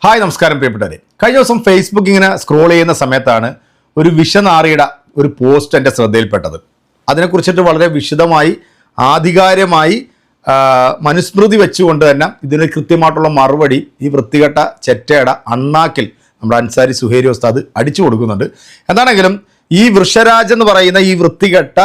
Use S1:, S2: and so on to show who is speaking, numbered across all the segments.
S1: Hi നമസ്കാരം പ്രിയപ്പെട്ടവരെ. കഴിഞ്ഞ ദിവസം ഫേസ്ബുക്ക് ഇങ്ങനെ സ്ക്രോൾ ചെയ്യുന്ന സമയത്താണ് ഒരു വിഷനാറിയുടെ ഒരു പോസ്റ്റ് എൻ്റെ ശ്രദ്ധയിൽപ്പെട്ടത്. അതിനെക്കുറിച്ചിട്ട് വളരെ വിശദമായി ആധികാരികമായി മനുസ്മൃതി വെച്ചുകൊണ്ട് തന്നെ ഇതിന് കൃത്യമായിട്ടുള്ള മറുപടി ഈ വൃത്തികെട്ട ചെറ്റയുടെ അണ്ണാക്കിൽ നമ്മുടെ അൻസാരി സുഹൈരി ഉസ്താദ് അടിച്ചു കൊടുക്കുന്നുണ്ട്. എന്താണെങ്കിലും ഈ വൃഷരാജ് എന്ന് പറയുന്ന ഈ വൃത്തികെട്ട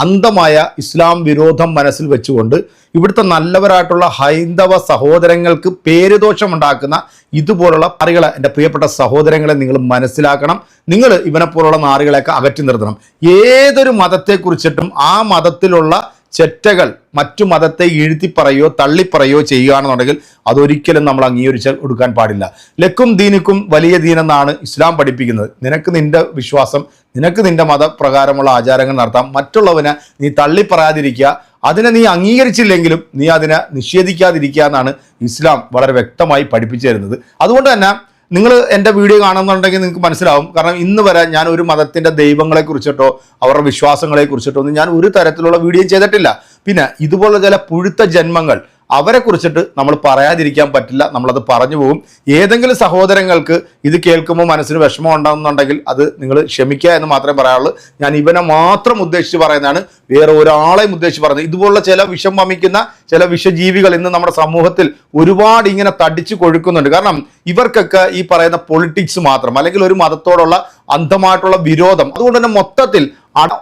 S1: അന്ധമായ ഇസ്ലാം വിരോധം മനസ്സിൽ വെച്ചുകൊണ്ട് ഇവിടുത്തെ നല്ലവരായിട്ടുള്ള ഹൈന്ദവ സഹോദരങ്ങൾക്ക് പേരുദോഷമുണ്ടാക്കുന്ന ഇതുപോലുള്ള നാറികളെ, എൻ്റെ പ്രിയപ്പെട്ട സഹോദരങ്ങളെ നിങ്ങൾ മനസ്സിലാക്കണം. നിങ്ങൾ ഇവനെപ്പോലുള്ള നാറികളെയൊക്കെ അകറ്റി നിർത്തണം. ഏതൊരു മതത്തെക്കുറിച്ചിട്ടും ആ മതത്തിലുള്ള ചെറ്റകൾ മറ്റു മതത്തെ എഴുത്തിപ്പറയോ തള്ളിപ്പറയോ ചെയ്യുകയാണെന്നുണ്ടെങ്കിൽ അതൊരിക്കലും നമ്മൾ അംഗീകരിച്ച് കൊടുക്കാൻ പാടില്ല. ലക്കും ദീനിക്കും വലിയ ദീനെന്നാണ് ഇസ്ലാം പഠിപ്പിക്കുന്നത്. നിനക്ക് നിന്റെ വിശ്വാസം, നിനക്ക് നിന്റെ മതപ്രകാരമുള്ള ആചാരങ്ങൾ നടത്താം. മറ്റുള്ളവനെ നീ തള്ളിപ്പറയാതിരിക്കുക. അതിനെ നീ അംഗീകരിച്ചില്ലെങ്കിലും നീ അതിനെ നിഷേധിക്കാതിരിക്കുക എന്നാണ് ഇസ്ലാം വളരെ വ്യക്തമായി പഠിപ്പിച്ചു തരുന്നത്. അതുകൊണ്ട് തന്നെ നിങ്ങൾ എൻ്റെ വീഡിയോ കാണുന്നുണ്ടെങ്കിൽ നിങ്ങൾക്ക് മനസ്സിലാവും. കാരണം ഇന്ന് വരെ ഞാൻ ഒരു മതത്തിൻ്റെ ദൈവങ്ങളെ കുറിച്ചിട്ടോ അവരുടെ വിശ്വാസങ്ങളെ കുറിച്ചിട്ടോ ഒന്നും ഞാൻ ഒരു തരത്തിലുള്ള വീഡിയോ ചെയ്തിട്ടില്ല. പിന്നെ ഇതുപോലെ ചില പുഴുത്ത ജന്മങ്ങൾ അവരെ കുറിച്ചിട്ട് നമ്മൾ പറയാതിരിക്കാൻ പറ്റില്ല, നമ്മളത് പറഞ്ഞു പോകും. ഏതെങ്കിലും സഹോദരങ്ങൾക്ക് ഇത് കേൾക്കുമ്പോൾ മനസ്സിന് വിഷമം ഉണ്ടാകുന്നുണ്ടെങ്കിൽ അത് നിങ്ങൾ ക്ഷമിക്കുക എന്ന് മാത്രമേ പറയാനുള്ളൂ. ഞാൻ ഇവനെ മാത്രം ഉദ്ദേശിച്ച് പറയുന്നതാണ്, വേറെ ഒരാളെയും ഉദ്ദേശിച്ച് പറയുന്നത്. ഇതുപോലുള്ള ചില വിഷം വമിക്കുന്ന ചില വിഷജീവികൾ ഇന്ന് നമ്മുടെ സമൂഹത്തിൽ ഒരുപാട് ഇങ്ങനെ തടിച്ചു കൊഴുക്കുന്നുണ്ട്. കാരണം ഇവർക്കൊക്കെ ഈ പറയുന്ന പൊളിറ്റിക്സ് മാത്രം, അല്ലെങ്കിൽ ഒരു മതത്തോടുള്ള അന്ധമായിട്ടുള്ള വിരോധം, അതുകൊണ്ട് തന്നെ മൊത്തത്തിൽ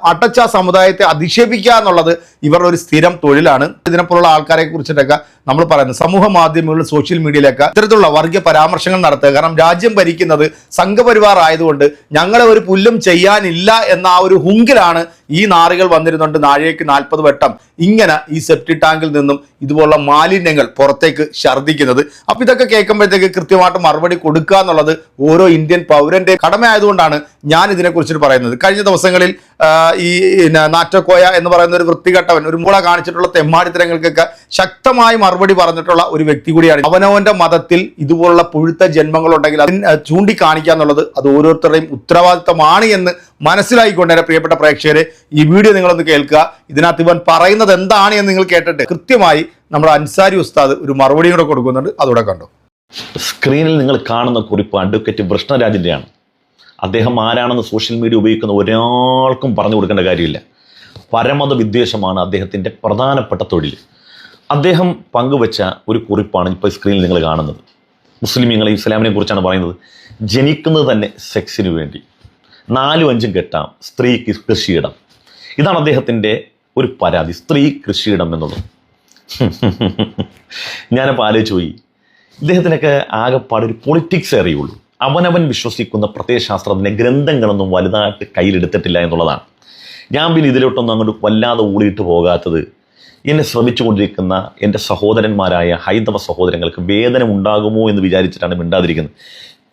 S1: അടച്ച സമുദായത്തെ അധിക്ഷേപിക്കുക എന്നുള്ളത് ഇവരുടെ ഒരു സ്ഥിരം തൊഴിലാണ്. ഇതിനെപ്പോലുള്ള ആൾക്കാരെ കുറിച്ചിട്ടൊക്കെ നമ്മൾ പറയുന്നത് സമൂഹ മാധ്യമങ്ങളിൽ, സോഷ്യൽ മീഡിയയിലൊക്കെ ഇത്തരത്തിലുള്ള വർഗീയ പരാമർശങ്ങൾ നടത്തുക. കാരണം രാജ്യം ഭരിക്കുന്നത് സംഘപരിവാർ ആയതുകൊണ്ട് ഞങ്ങളെ ഒരു പുല്ലും ചെയ്യാനില്ല എന്ന ആ ഒരു ഹുങ്കിലാണ് ഈ നാറികൾ വന്നിരുന്നുണ്ട് നാഴേക്ക് 40 വട്ടം ഇങ്ങനെ ഈ സെപ്റ്റി ടാങ്കിൽ നിന്നും ഇതുപോലുള്ള മാലിന്യങ്ങൾ പുറത്തേക്ക് ഛർദ്ദിക്കുന്നത്. അപ്പം ഇതൊക്കെ കേൾക്കുമ്പോഴത്തേക്ക് കൃത്യമായിട്ട് മറുപടി കൊടുക്കുക എന്നുള്ളത് ഓരോ ഇന്ത്യൻ പൗരന്റെ കടമയായതുകൊണ്ടാണ് ഞാൻ ഇതിനെക്കുറിച്ചിട്ട് പറയുന്നത്. കഴിഞ്ഞ ദിവസങ്ങളിൽ ഈ നാറ്റക്കോയ എന്ന് പറയുന്ന ഒരു വൃത്തികെട്ടവൻ, ഒരു മൂള കാണിച്ചിട്ടുള്ള തെമ്മാടിത്തരങ്ങൾക്കൊക്കെ ശക്തമായി മറുപടി പറഞ്ഞിട്ടുള്ള ഒരു വ്യക്തി കൂടിയാണ്. അവനവന്റെ മതത്തിൽ ഇതുപോലുള്ള പുഴുത്ത ജന്മങ്ങളുണ്ടെങ്കിൽ അതിന് ചൂണ്ടിക്കാണിക്കുക എന്നുള്ളത് അത് ഓരോരുത്തരുടെയും ഉത്തരവാദിത്തമാണ് എന്ന് മനസ്സിലായിക്കൊണ്ട് എൻ്റെ പ്രിയപ്പെട്ട പ്രേക്ഷകരെ ഈ വീഡിയോ നിങ്ങളൊന്ന് കേൾക്കുക. ഇതിനകത്ത് ഇവൻ പറയുന്നത് എന്താണ് എന്ന് നിങ്ങൾ കേട്ടിട്ട് കൃത്യമായി നമ്മുടെ അൻസാരി ഉസ്താദ് ഒരു മറുപടിയും കൂടെ കൊടുക്കുന്നുണ്ട്. അതോടെ കണ്ടു.
S2: സ്ക്രീനിൽ നിങ്ങൾ കാണുന്ന കുറിപ്പ് അഡ്വക്കേറ്റ് വൃഷ്ണരാജിൻ്റെയാണ്. അദ്ദേഹം ആരാണെന്ന് സോഷ്യൽ മീഡിയ ഉപയോഗിക്കുന്ന ഒരാൾക്കും പറഞ്ഞു കൊടുക്കേണ്ട കാര്യമില്ല. പരമത വിദ്വേഷമാണ് അദ്ദേഹത്തിൻ്റെ പ്രധാനപ്പെട്ട തൊഴിൽ. അദ്ദേഹം പങ്കുവച്ച ഒരു കുറിപ്പാണ് ഇപ്പോൾ സ്ക്രീനിൽ നിങ്ങൾ കാണുന്നത്. മുസ്ലിമീങ്ങളെ, ഇസ്ലാമിനെ കുറിച്ചാണ് പറയുന്നത്. ജനിക്കുന്നത് തന്നെ സെക്സിന് വേണ്ടി, 4-5 കെട്ടാം, സ്ത്രീക്ക് കൃഷിയിടം. ഇതാണ് അദ്ദേഹത്തിൻ്റെ ഒരു പരാതി, സ്ത്രീ കൃഷിയിടം എന്നുള്ളത്. ഞാനപ്പോൾ ആലോചിച്ച് പോയി, ഇദ്ദേഹത്തിനൊക്കെ ആകെപ്പാട് ഒരു പൊളിറ്റിക്സ് അറിയുള്ളൂ. അവനവൻ വിശ്വസിക്കുന്ന പ്രത്യയശാസ്ത്രത്തിൻ്റെ ഗ്രന്ഥങ്ങളൊന്നും വലുതായിട്ട് കയ്യിലെടുത്തിട്ടില്ല എന്നുള്ളതാണ്. ഞാൻ പിന്നെ ഇതിലോട്ടൊന്നും അങ്ങോട്ട് വല്ലാതെ ഊളിയിട്ട് പോകാത്തത്, എന്നെ ശ്രമിച്ചുകൊണ്ടിരിക്കുന്ന എൻ്റെ സഹോദരന്മാരായ ഹൈന്ദവ സഹോദരങ്ങൾക്ക് വേദന ഉണ്ടാകുമോ എന്ന് വിചാരിച്ചിട്ടാണ് മിണ്ടാതിരിക്കുന്നത്.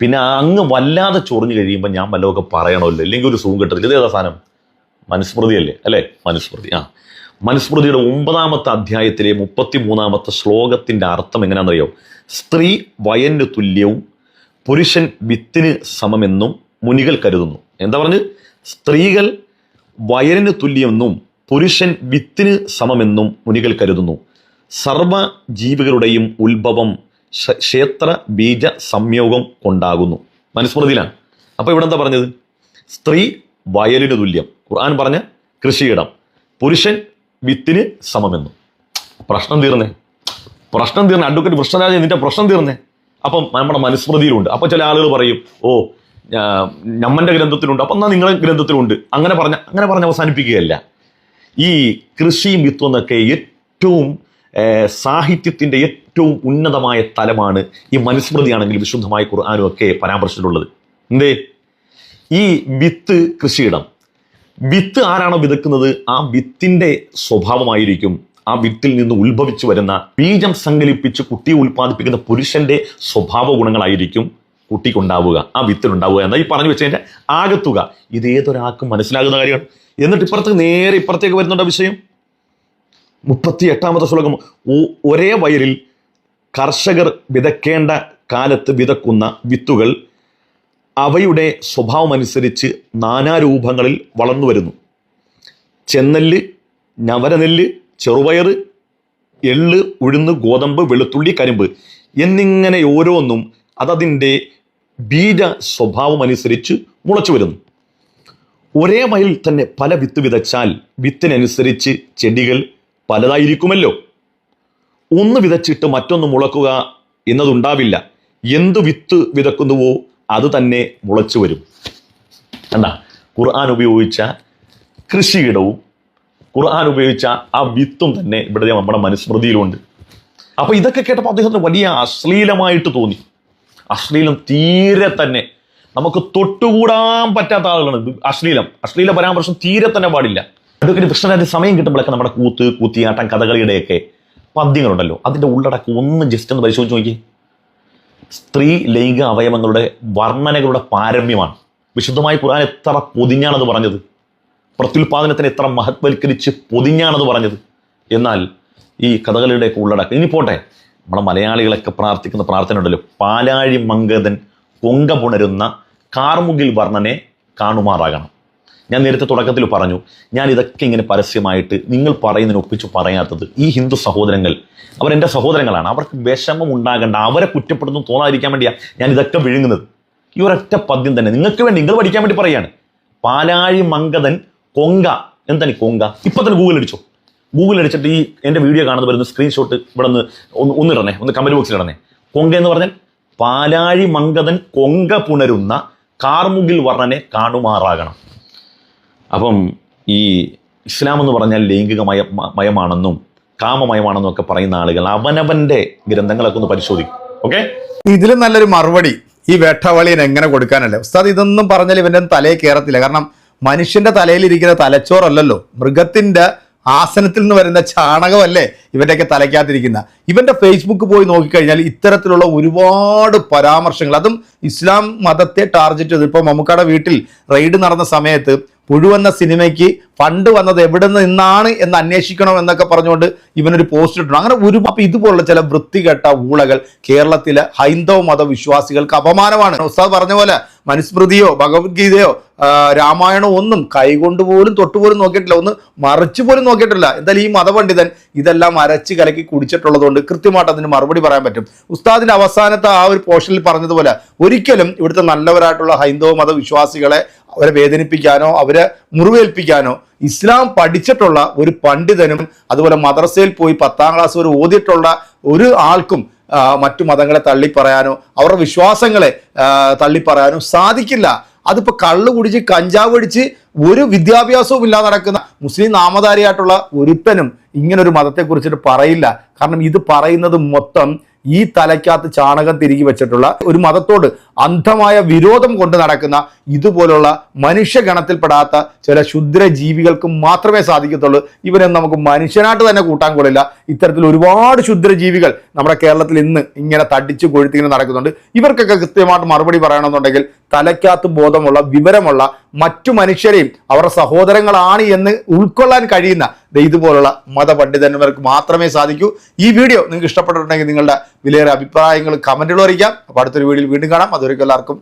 S2: പിന്നെ അങ്ങ് വല്ലാതെ ചൊറിഞ്ഞു കഴിയുമ്പോൾ ഞാൻ വല്ലതൊക്കെ പറയണമല്ലോ, ഇല്ലെങ്കിൽ ഒരു സുഖം കിട്ടത്തില്ല. ഇതേതാ സാധനം? മനുസ്മൃതിയല്ലേ അല്ലേ? മനുസ്മൃതി. മനുസ്മൃതിയുടെ 9-ാമത്തെ അധ്യായത്തിലെ 33-ാമത്തെ ശ്ലോകത്തിൻ്റെ അർത്ഥം എങ്ങനെയാണെന്നറിയോ? സ്ത്രീ വയന് തുല്യവും പുരുഷൻ വിത്തിന് സമമെന്നും മുനികൾ കരുതുന്നു. എന്താ പറഞ്ഞ്? സ്ത്രീകൾ വയലിന് തുല്യമെന്നും പുരുഷൻ വിത്തിന് സമമെന്നും മുനികൾ കരുതുന്നു. സർവ ജീവികളുടെയും ഉത്ഭവം ക്ഷേത്ര ബീജ സംയോഗം കൊണ്ടാകുന്നു. മനുസ്മൃതിയിലാണ്. അപ്പോൾ ഇവിടെ എന്താ പറഞ്ഞത്? സ്ത്രീ വയലിന് തുല്യം, ഖുർആൻ പറഞ്ഞ കൃഷിയിടം, പുരുഷൻ വിത്തിന് സമമെന്നും. പ്രശ്നം തീർന്നേ. അഡ്വക്കേറ്റ് വൃഷ്ണരാജൻ, നിന്റെ പ്രശ്നം തീർന്നേ. അപ്പം നമ്മുടെ മനുസ്മൃതിയിലുണ്ട്. അപ്പോൾ ചില ആളുകൾ പറയും, ഓ നമ്മൻ്റെ ഗ്രന്ഥത്തിലുണ്ട്, അപ്പം എന്നാൽ നിങ്ങളുടെ ഗ്രന്ഥത്തിലുണ്ട്. അങ്ങനെ പറഞ്ഞ് അവസാനിപ്പിക്കുകയല്ല. ഈ കൃഷിയും വിത്തും എന്നൊക്കെ ഏറ്റവും സാഹിത്യത്തിൻ്റെ ഏറ്റവും ഉന്നതമായ തലമാണ് ഈ മനുസ്മൃതിയാണെങ്കിൽ വിശുദ്ധമായ ഖുർആനും ഒക്കെ പരാമർശിച്ചിട്ടുള്ളത്. എന്തേ? ഈ വിത്ത് കൃഷിയിടം, വിത്ത് ആരാണോ വിതക്കുന്നത് ആ വിത്തിൻ്റെ സ്വഭാവമായിരിക്കും ആ വിത്തിൽ നിന്ന് ഉത്ഭവിച്ചു വരുന്ന ബീജം സങ്കല്പിച്ച് കുട്ടിയെ ഉൽപ്പാദിപ്പിക്കുന്ന പുരുഷന്റെ സ്വഭാവ ഗുണങ്ങളായിരിക്കും കുട്ടിക്കുണ്ടാവുക, ആ വിത്തിലുണ്ടാവുക എന്ന ഈ പറഞ്ഞു വെച്ചതിൻ്റെ ആകത്തുക. ഇത് ഏതൊരാൾക്കും മനസ്സിലാകുന്ന കാര്യമാണ്. എന്നിട്ട് ഇപ്പുറത്തേക്ക് വരുന്നുണ്ട് വിഷയം. 38-ാമത്തെ ശ്ലോകം. ഒരേ വയലിൽ കർഷകർ വിതയ്ക്കേണ്ട കാലത്ത് വിതക്കുന്ന വിത്തുകൾ അവയുടെ സ്വഭാവമനുസരിച്ച് നാനാരൂപങ്ങളിൽ വളർന്നു വരുന്നു. ചെന്നെല്ല്, ഞവരനെല്ല്, ചെറുപയർ, എള്ള്, ഉഴുന്ന്, ഗോതമ്പ്, വെളുത്തുള്ളി, കരിമ്പ് എന്നിങ്ങനെ ഓരോന്നും അതതിൻ്റെ ബീജ സ്വഭാവം അനുസരിച്ച് മുളച്ചു വരുന്നു. ഒരേ വയലിൽ തന്നെ പല വിത്ത് വിതച്ചാൽ വിത്തിനനുസരിച്ച് ചെടികൾ പലതായിരിക്കുമല്ലോ. ഒന്ന് വിതച്ചിട്ട് മറ്റൊന്ന് മുളക്കുക എന്നതുണ്ടാവില്ല. എന്തു വിത്ത് വിതക്കുന്നുവോ അത് തന്നെ മുളച്ചു വരും. എന്താ ഖുർആൻ ഉപയോഗിച്ച കൃഷിയിടവും ഖുർആൻ ഉപയോഗിച്ച ആ വിത്തും തന്നെ ഇവിടെ നമ്മുടെ മനുസ്മൃതിയിലുണ്ട്. അപ്പൊ ഇതൊക്കെ കേട്ടപ്പോൾ അദ്ദേഹത്തിന് വലിയ അശ്ലീലമായിട്ട് തോന്നി. അശ്ലീലം തീരെ തന്നെ നമുക്ക് തൊട്ടുകൂടാൻ പറ്റാത്ത ആളുകളാണ്. അശ്ലീല പരാമർശം തീരെ തന്നെ പാടില്ല. അതൊക്കെ കൃഷ്ണരാജ് സമയം കിട്ടുമ്പോഴൊക്കെ നമ്മുടെ കൂത്തിയാട്ടം, കഥകളിയുടെയൊക്കെ പദ്യങ്ങളുണ്ടല്ലോ, അതിന്റെ ഉള്ളടക്കം ഒന്ന് ജസ്റ്റ് ഒന്ന് പരിശോധിച്ച് നോക്കി. സ്ത്രീ ലൈംഗിക അവയവങ്ങളുടെ വർണ്ണനകളുടെ പാരമ്യമാണ്. വിശുദ്ധമായി ഖുർആൻ എത്ര പൊതിഞ്ഞാണത് പറഞ്ഞത്, പ്രത്യുൽപാദനത്തിന് എത്ര മഹത്വൽക്കരിച്ച് പൊതിഞ്ഞാണത് പറഞ്ഞത്. എന്നാൽ ഈ കഥകളിയുടെയൊക്കെ ഉള്ളടക്കം ഇനി പോട്ടെ, നമ്മളെ മലയാളികളൊക്കെ പ്രാർത്ഥിക്കുന്ന പ്രാർത്ഥന ഉണ്ടല്ലോ, പാലാഴി മങ്കതൻ കൊങ്ക പുണരുന്ന കാർമുകിൽ വർണ്ണനെ കാണുമാറാകണം. ഞാൻ നേരത്തെ തുടക്കത്തിൽ പറഞ്ഞു, ഞാൻ ഇതൊക്കെ ഇങ്ങനെ പരസ്യമായിട്ട് നിങ്ങൾ പറയുന്നതിന് ഒപ്പിച്ച് പറയാത്തത് ഈ ഹിന്ദു സഹോദരങ്ങൾ അവരെൻ്റെ സഹോദരങ്ങളാണ്, അവർക്ക് വിഷമം ഉണ്ടാകേണ്ട, അവരെ കുറ്റപ്പെടുന്നു തോന്നാതിരിക്കാൻ വേണ്ടിയാണ് ഞാൻ ഇതൊക്കെ വിഴുങ്ങുന്നത്. ഈ ഒരൊറ്റ പദ്യം തന്നെ നിങ്ങൾക്ക് വേണ്ടി, നിങ്ങൾ പഠിക്കാൻ വേണ്ടി പറയാണ്. പാലാഴി മങ്കതൻ കൊങ്ക. എന്താണ് കൊങ്ക? ഇപ്പൊ തന്നെ ഗൂഗിൾ അടിച്ചിട്ട് ഈ എൻ്റെ വീഡിയോ കാണുന്ന വരുന്ന സ്ക്രീൻഷോട്ട് ഇവിടെ നിന്ന് ഒന്നിടണേ, ഒന്ന് കമന്റ് ബോക്സിൽ ഇടണേ. കൊങ്ക എന്ന് പറഞ്ഞാൽ പാലാഴി മങ്കതൻ കൊങ്ക പുണരുന്ന കാർമുകിൽ വർണ്ണനെ കാണുമാറാകണം. അപ്പം ഈ ഇസ്ലാം എന്ന് പറഞ്ഞാൽ ലൈംഗിക മയമാണെന്നും കാമമയമാണെന്നും ഒക്കെ പറയുന്ന ആളുകൾ അവനവന്റെ ഗ്രന്ഥങ്ങളൊക്കെ ഒന്ന് പരിശോധിക്കും. ഓക്കെ,
S1: ഇതിലും നല്ലൊരു മറുപടി ഈ വേട്ടവളിയൻ എങ്ങനെ കൊടുക്കാനല്ലേ ഉസ്താദ്? ഇതൊന്നും പറഞ്ഞാൽ ഇവൻ്റെ തലയിൽ കയറത്തില്ല. കാരണം മനുഷ്യന്റെ തലയിലിരിക്കുന്ന തലച്ചോറല്ലല്ലോ, മൃഗത്തിന്റെ ആസനത്തിൽ നിന്ന് വരുന്ന ചാണകമല്ലേ ഇവൻ്റെയൊക്കെ തലയ്ക്കകത്തിരിക്കുന്ന. ഇവൻ്റെ ഫേസ്ബുക്ക് പോയി നോക്കിക്കഴിഞ്ഞാൽ ഇത്തരത്തിലുള്ള ഒരുപാട് പരാമർശങ്ങൾ, അതും ഇസ്ലാം മതത്തെ ടാർഗറ്റ് ചെയ്ത്. ഇപ്പോൾ മമ്മൂക്കയുടെ വീട്ടിൽ റെയ്ഡ് നടന്ന സമയത്ത് പുഴുവെന്ന സിനിമയ്ക്ക് ഫണ്ട് വന്നത് എവിടെ നിന്നാണ് എന്ന് അന്വേഷിക്കണം എന്നൊക്കെ പറഞ്ഞുകൊണ്ട് ഇവനൊരു പോസ്റ്റ് ഇട്ടു. അങ്ങനെ അപ്പം ഇതുപോലുള്ള ചില വൃത്തികെട്ട ഊളകൾ കേരളത്തിലെ ഹൈന്ദവ മതവിശ്വാസികൾക്ക് അപമാനമാണ്. ഉസ്താദ് പറഞ്ഞ പോലെ മനുസ്മൃതിയോ ഭഗവത്ഗീതയോ രാമായണോ ഒന്നും കൈകൊണ്ട് പോലും തൊട്ടുപോലും നോക്കിയിട്ടില്ല, ഒന്ന് മറിച്ചു പോലും നോക്കിയിട്ടില്ല. എന്തായാലും ഈ മതപണ്ഡിതൻ ഇതെല്ലാം അരച്ച് കലക്കി കുടിച്ചിട്ടുള്ളതുകൊണ്ട് കൃത്യമായിട്ട് അതിന് മറുപടി പറയാൻ പറ്റും. ഉസ്താദിന്റെ അവസാനത്തെ ആ ഒരു പോർഷനിൽ പറഞ്ഞതുപോലെ ഒരിക്കലും ഇവിടുത്തെ നല്ലവരായിട്ടുള്ള ഹൈന്ദവ മതവിശ്വാസികളെ അവരെ വേദനിപ്പിക്കാനോ അവരെ മുറിവേൽപ്പിക്കാനോ ഇസ്ലാം പഠിച്ചിട്ടുള്ള ഒരു പണ്ഡിതനും അതുപോലെ മദ്രസയിൽ പോയി 10ാം ക്ലാസ് വരെ ഓതിയിട്ടുള്ള ഒരു ആൾക്കും മറ്റു മതങ്ങളെ തള്ളിപ്പറയാനോ അവരുടെ വിശ്വാസങ്ങളെ തള്ളിപ്പറയാനോ സാധിക്കില്ല. അതിപ്പോൾ കള്ളു കുടിച്ച് കഞ്ചാവ് അടിച്ച് ഒരു വിദ്യാഭ്യാസവും ഇല്ലാതെ നടക്കുന്ന മുസ്ലിം നാമധാരിയായിട്ടുള്ള ഒരുത്തനും ഇങ്ങനൊരു മതത്തെക്കുറിച്ചിട്ട് പറയില്ല. കാരണം ഇത് പറയുന്നത് മൊത്തം ഈ തലയ്ക്കകത്ത് ചാണകം തിരികെ വെച്ചിട്ടുള്ള ഒരു മതത്തോട് അന്ധമായ വിരോധം കൊണ്ട് നടക്കുന്ന ഇതുപോലുള്ള മനുഷ്യഗണത്തിൽപ്പെടാത്ത ചില ക്ഷുദ്ര ജീവികൾക്ക് മാത്രമേ സാധിക്കത്തുള്ളൂ. ഇവരെ നമുക്ക് മനുഷ്യനായിട്ട് തന്നെ കൂട്ടാൻ കൊള്ളില്ല. ഇത്തരത്തിൽ ഒരുപാട് ക്ഷുദ്ര ജീവികൾ നമ്മുടെ കേരളത്തിൽ ഇന്ന് ഇങ്ങനെ തടിച്ചു കൊഴുത്തിങ്ങനെ നടക്കുന്നുണ്ട്. ഇവർക്കൊക്കെ കൃത്യമായിട്ട് മറുപടി പറയണമെന്നുണ്ടെങ്കിൽ തലയ്ക്കകത്ത് ബോധമുള്ള വിവരമുള്ള മറ്റു മനുഷ്യരെയും അവരുടെ സഹോദരങ്ങളാണ് എന്ന് ഉൾക്കൊള്ളാൻ കഴിയുന്ന ഇതുപോലുള്ള മതപണ്ഡിതന്മാർക്ക് മാത്രമേ സാധിക്കൂ. ഈ വീഡിയോ നിങ്ങൾക്ക് ഇഷ്ടപ്പെട്ടിട്ടുണ്ടെങ്കിൽ നിങ്ങളുടെ വിലയേറെ അഭിപ്രായങ്ങൾ കമന്റുകൾ അറിയിക്കാം. അപ്പോൾ അടുത്തൊരു വീഡിയോയിൽ വീണ്ടും കാണാം. അതുവരെയ്ക്കും എല്ലാവർക്കും